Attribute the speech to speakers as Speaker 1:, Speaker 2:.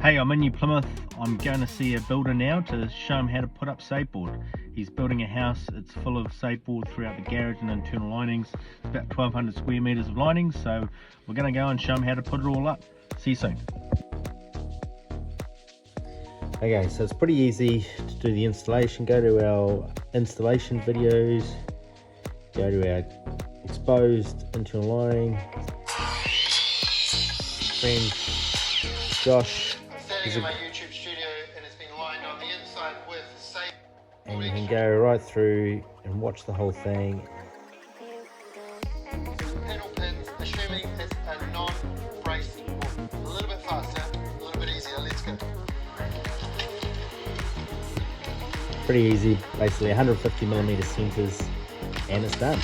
Speaker 1: Hey, I'm in New Plymouth. I'm going to see a builder now to show him how to put up saveBOARD. He's building a house. It's full of saveBOARD throughout the garage and internal linings. It's about 1,200 square meters of linings, so we're going to go and show him how to put it all up. See you soon. Okay, so it's pretty easy to do the installation. Go to our installation videos, go to our exposed internal lining. Friend Josh
Speaker 2: Standing in my YouTube studio, and it's been lined on the inside with saveBOARD.
Speaker 1: And you can go right through and watch the whole thing.
Speaker 2: Panel pins, assuming it's a non-brace board. A little bit faster, a little bit easier. Let's go.
Speaker 1: Pretty easy, basically 150mm centers, and it's done.